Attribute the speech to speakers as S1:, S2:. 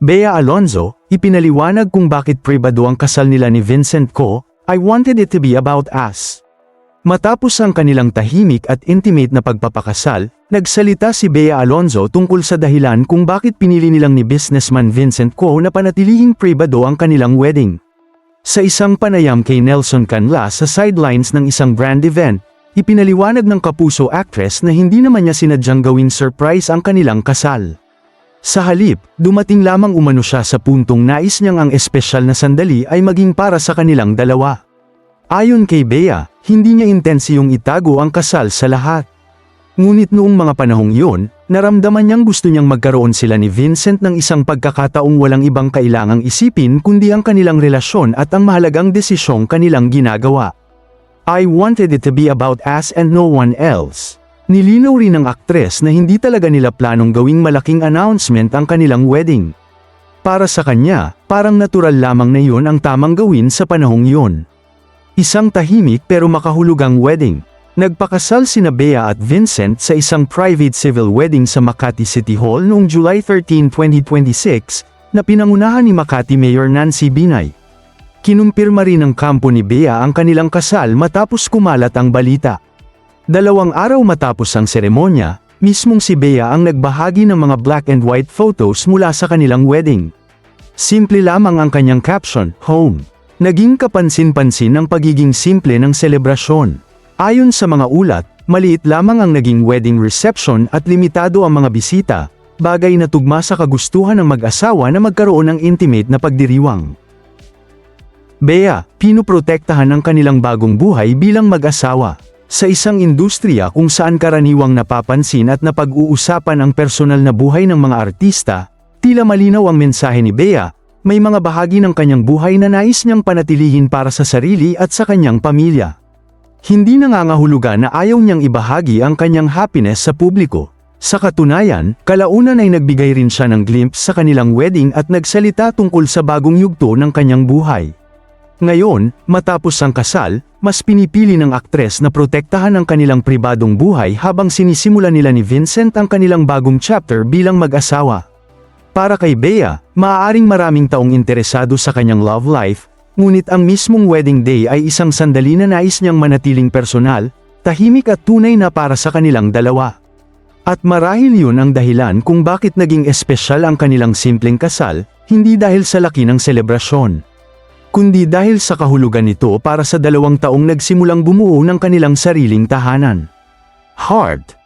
S1: Bea Alonzo, ipinaliwanag kung bakit pribado ang kasal nila ni Vincent ko, "I wanted it to be about us." Matapos ang kanilang tahimik at intimate na pagpapakasal, nagsalita si Bea Alonzo tungkol sa dahilan kung bakit pinili nilang ni businessman Vincent ko na panatilihing pribado ang kanilang wedding. Sa isang panayam kay Nelson Canlas sa sidelines ng isang brand event, ipinaliwanag ng kapuso actress na hindi naman niya sinadyang gawing surprise ang kanilang kasal. Sa halip, dumating lamang umano siya sa puntong nais niyang ang espesyal na sandali ay maging para sa kanilang dalawa. Ayon kay Bea, hindi niya intensiyong itago ang kasal sa lahat. Ngunit noong mga panahong iyon, naramdaman niyang gusto niyang magkaroon sila ni Vincent ng isang pagkakataong walang ibang kailangang isipin kundi ang kanilang relasyon at ang mahalagang desisyong kanilang ginagawa. "I wanted it to be about us and no one else." Nilinaw rin ng aktres na hindi talaga nila planong gawing malaking announcement ang kanilang wedding. Para sa kanya, parang natural lamang na yun ang tamang gawin sa panahong yun. Isang tahimik pero makahulugang wedding. Nagpakasal sina Bea at Vincent sa isang private civil wedding sa Makati City Hall noong July 13, 2026, na pinangunahan ni Makati Mayor Nancy Binay. Kinumpirma rin ng kampo ni Bea ang kanilang kasal matapos kumalat ang balita. 2 araw matapos ang seremonya, mismong si Bea ang nagbahagi ng mga black and white photos mula sa kanilang wedding. Simple lamang ang kanyang caption, "Home." Naging kapansin-pansin ang pagiging simple ng selebrasyon. Ayon sa mga ulat, maliit lamang ang naging wedding reception at limitado ang mga bisita, bagay na tugma sa kagustuhan ng mag-asawa na magkaroon ng intimate na pagdiriwang. Bea, pinoprotektahan ang kanilang bagong buhay bilang mag-asawa. Sa isang industriya kung saan karaniwang napapansin at napag-uusapan ang personal na buhay ng mga artista, tila malinaw ang mensahe ni Bea, may mga bahagi ng kanyang buhay na nais niyang panatilihin para sa sarili at sa kanyang pamilya. Hindi nangangahulugan na ayaw niyang ibahagi ang kanyang happiness sa publiko. Sa katunayan, kalaunan ay nagbigay rin siya ng glimpse sa kanilang wedding at nagsalita tungkol sa bagong yugto ng kanyang buhay. Ngayon, matapos ang kasal, mas pinipili ng aktres na protektahan ang kanilang pribadong buhay habang sinisimula nila ni Vincent ang kanilang bagong chapter bilang mag-asawa. Para kay Bea, maaaring maraming taong interesado sa kanyang love life, ngunit ang mismong wedding day ay isang sandali na nais niyang manatiling personal, tahimik at tunay na para sa kanilang dalawa. At marahil yun ang dahilan kung bakit naging espesyal ang kanilang simpleng kasal, hindi dahil sa laki ng selebrasyon, kundi dahil sa kahulugan nito para sa 2 taong nagsimulang bumuo ng kanilang sariling tahanan. Heart.